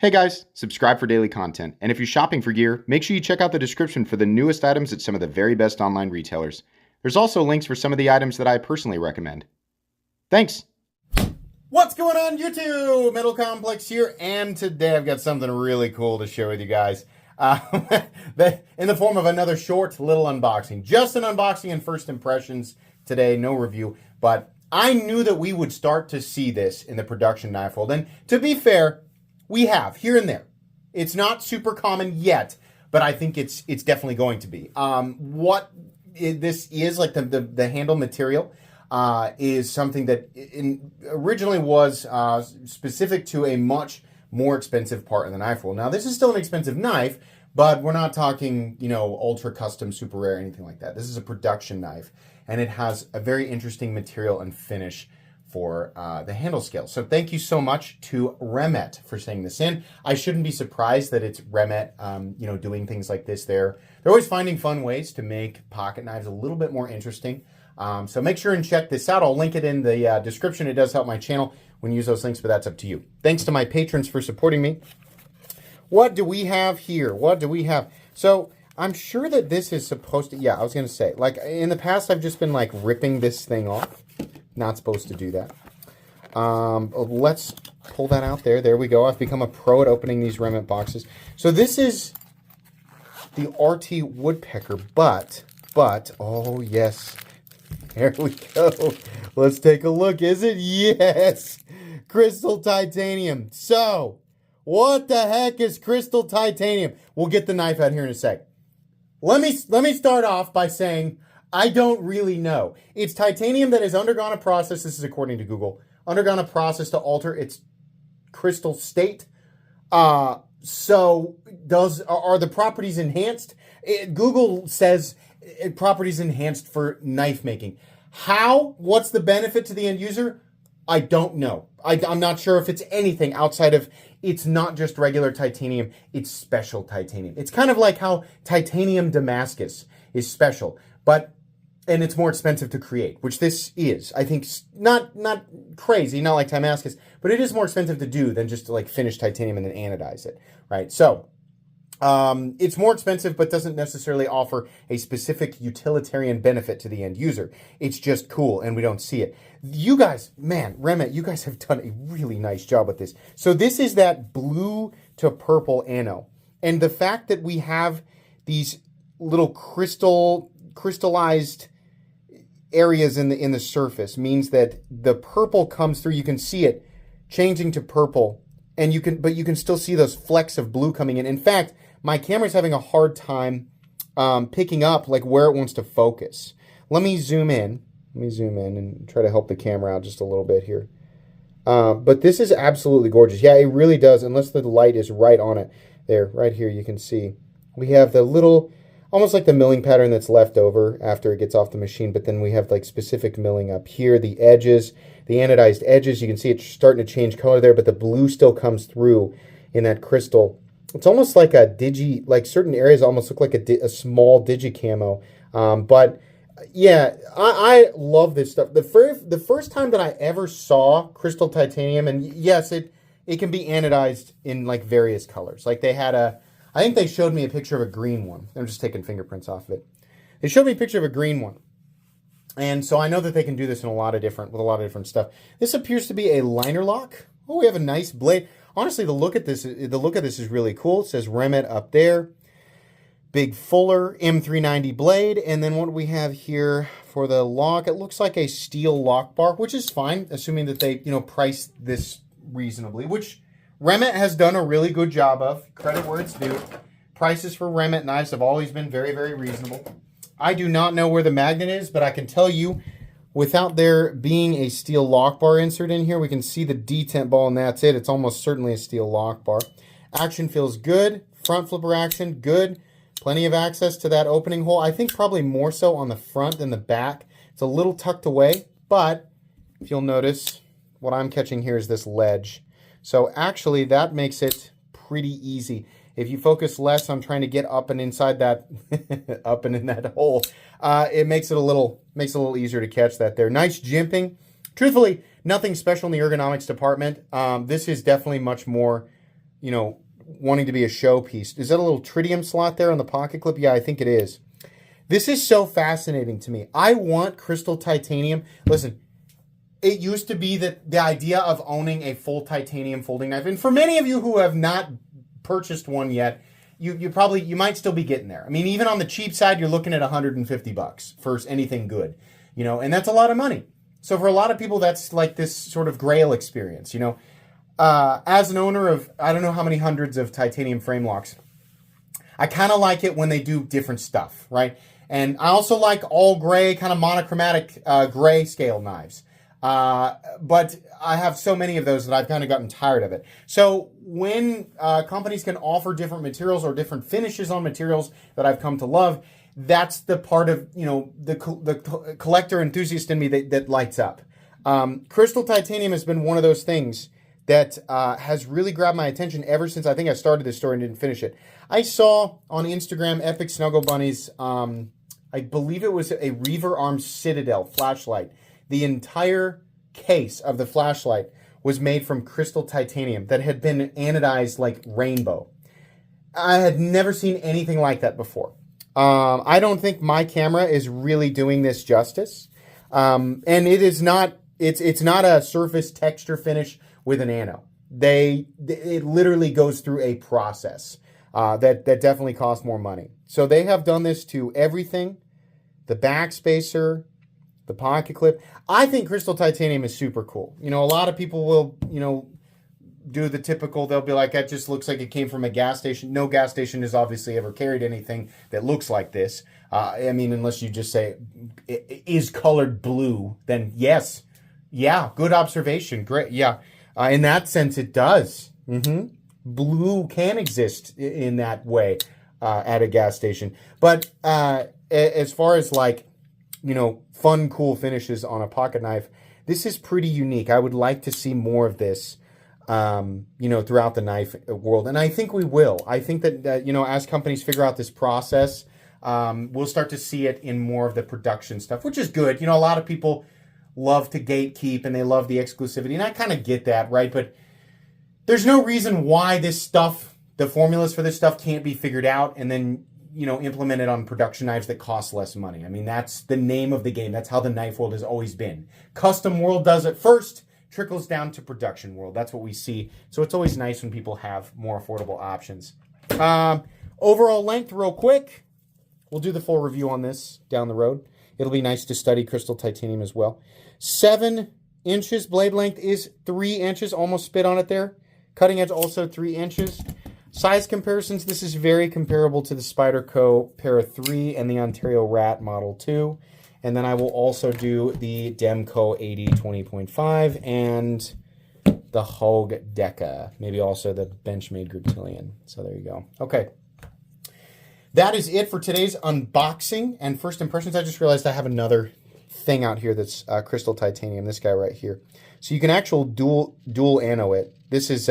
Hey guys, subscribe for daily content. And if you're shopping for gear, make sure you check out the description for the newest items at some of the very best online retailers. There's also links for some of the items that I personally recommend. Thanks! What's going on YouTube? Metal Complex here, and today I've got something really cool to share with you guys. In the form of another short little unboxing. Just an unboxing and first impressions today, no review. But I knew that we would start to see this in the production knife world. And to be fair, we have, here and there. It's not super common yet, but I think it's definitely going to be. What this is, like the handle material, is something that originally was specific to a much more expensive part of the knife world. Now, this is still an expensive knife, but we're not talking, ultra custom, super rare, anything like that. This is a production knife, and it has a very interesting material and finish for the handle scale. So thank you so much to Remet for sending this in. I shouldn't be surprised that it's Remet, doing things like this. They're always finding fun ways to make pocket knives a little bit more interesting. So make sure and check this out. I'll link it in the description. It does help my channel when you use those links, but that's up to you. Thanks to my patrons for supporting me. What do we have here? What do we have? So I'm sure that this is supposed to, I was going to say, like in the past, I've just been like ripping this thing off. Not supposed to do that. Let's pull that out there. There we go. I've become a pro at opening these Remet boxes. So this is the RT Woodpecker, but, oh yes, there we go. Let's take a look. Is it? Yes. Crystal titanium. So, what the heck is crystal titanium? We'll get the knife out here in a sec. Let me start off by saying I don't really know. It's titanium that has undergone a process, this is according to Google, undergone a process to alter its crystal state. So are the properties enhanced? Google says properties enhanced for knife making. How? What's the benefit to the end user? I don't know. I'm not sure if it's anything outside of it's not just regular titanium, it's special titanium. It's kind of like how titanium Damascus is special, and it's more expensive to create, which this is. I think not crazy, not like Damascus, but it is more expensive to do than just to like finish titanium and then anodize it, right? So it's more expensive, but doesn't necessarily offer a specific utilitarian benefit to the end user. It's just cool, and we don't see it. You guys, man, Remet, you guys have done a really nice job with this. So this is that blue to purple ano. And the fact that we have these little crystallized areas in the surface means that the purple comes through. You can see it changing to purple, and you can still see those flecks of blue coming in. In fact, my camera's having a hard time picking up like where it wants to focus. Let me zoom in and try to help the camera out just a little bit here. But this is absolutely gorgeous. Yeah, it really does, unless the light is right on it. There, right here, you can see. We have the little, almost like the milling pattern that's left over after it gets off the machine, but then we have like specific milling up here. The edges, the anodized edges, you can see it's starting to change color there, but the blue still comes through in that crystal. It's almost like a like certain areas almost look like a small digi-camo. But yeah, I love this stuff. The first time that I ever saw crystal titanium, and yes, it can be anodized in like various colors. Like they had I think they showed me a picture of a green one. I'm just taking fingerprints off of it. They showed me a picture of a green one. And so I know that they can do this with a lot of different stuff. This appears to be a liner lock. Oh, we have a nice blade. Honestly, the look of this is really cool. It says Remet up there. Big Fuller M390 blade. And then what do we have here for the lock? It looks like a steel lock bar, which is fine, assuming that they, priced this reasonably, which Remet has done a really good job of. Credit where it's due. Prices for Remet knives have always been very, very reasonable. I do not know where the magnet is, but I can tell you, without there being a steel lock bar insert in here, we can see the detent ball, and that's it. It's almost certainly a steel lock bar. Action feels good. Front flipper action, good. Plenty of access to that opening hole. I think probably more so on the front than the back. It's a little tucked away, but if you'll notice, what I'm catching here is this ledge. So actually, that makes it pretty easy. If you focus less on trying to get up and inside that, up and in that hole, it makes it a little easier to catch that there. Nice jimping. Truthfully, nothing special in the ergonomics department. This is definitely much more wanting to be a showpiece. Is that a little tritium slot there on the pocket clip? Yeah, I think it is. This is so fascinating to me. I want crystal titanium. Listen, it used to be that the idea of owning a full titanium folding knife, and for many of you who have not purchased one yet, you might still be getting there. I mean, even on the cheap side, you're looking at $150 for anything good, and that's a lot of money. So for a lot of people, that's like this sort of grail experience, As an owner of, I don't know how many hundreds of titanium frame locks, I kind of like it when they do different stuff, right? And I also like all gray, kind of monochromatic gray scale knives. But I have so many of those that I've kind of gotten tired of it. So when companies can offer different materials or different finishes on materials that I've come to love, that's the part of, the collector enthusiast in me that lights up. Crystal titanium has been one of those things that has really grabbed my attention ever since I think I started this story and didn't finish it. I saw on Instagram Epic Snuggle Bunnies, I believe it was a Reaver Arms Citadel flashlight. The entire case of the flashlight was made from crystal titanium that had been anodized like rainbow. I had never seen anything like that before. I don't think my camera is really doing this justice. And it is not, it's not a surface texture finish with an ano. It literally goes through a process that definitely costs more money. So they have done this to everything, the backspacer, the pocket clip. I think crystal titanium is super cool. A lot of people will, do the typical, they'll be like, that just looks like it came from a gas station. No gas station has obviously ever carried anything that looks like this. Unless you just say, it is colored blue, then yes. Yeah, good observation. Great. Yeah. In that sense, it does. Blue can exist in that way at a gas station. But as far as fun, cool finishes on a pocket knife, this is pretty unique. I would like to see more of this, throughout the knife world. And I think we will. I think that, as companies figure out this process, we'll start to see it in more of the production stuff, which is good. A lot of people love to gatekeep and they love the exclusivity. And I kind of get that, right? But there's no reason why this stuff, the formulas for this stuff can't be figured out and then, implemented on production knives that cost less money. I mean, that's the name of the game. That's how the knife world has always been. Custom world does it first, trickles down to production world. That's what we see. So it's always nice when people have more affordable options. Overall length, real quick. We'll do the full review on this down the road. It'll be nice to study crystal titanium as well. 7 inches. Blade length is 3 inches. Almost spit on it there. Cutting edge also 3 inches. Size comparisons. This is very comparable to the Spyderco Para 3 and the Ontario Rat Model 2. And then I will also do the Demco 80 20.5 and the Hogue Deca. Maybe also the Benchmade Griptilian. So there you go. Okay. That is it for today's unboxing and first impressions. I just realized I have another thing out here that's crystal titanium. This guy right here. So you can actually dual ano it. This is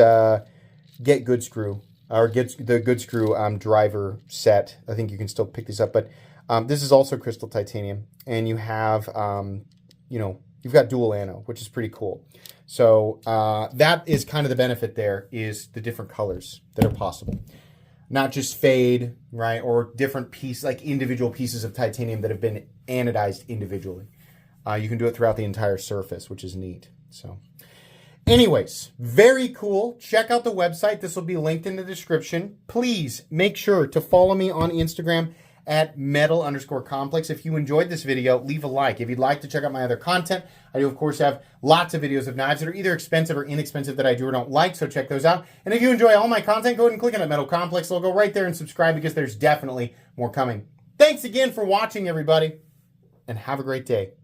Get Good Screw. Or get the Good Screw driver set. I think you can still pick these up. But this is also crystal titanium. And you have, you've got dual ano, which is pretty cool. So that is kind of the benefit there, is the different colors that are possible. Not just fade, right, or different pieces, like individual pieces of titanium that have been anodized individually. You can do it throughout the entire surface, which is neat. So, anyways, very cool. Check out the website. This will be linked in the description. Please make sure to follow me on Instagram at metal_complex. If you enjoyed this video, leave a like. If you'd like to check out my other content, I do, of course, have lots of videos of knives that are either expensive or inexpensive that I do or don't like, so check those out. And if you enjoy all my content, go ahead and click on that Metal Complex logo right there and subscribe, because there's definitely more coming. Thanks again for watching, everybody, and have a great day.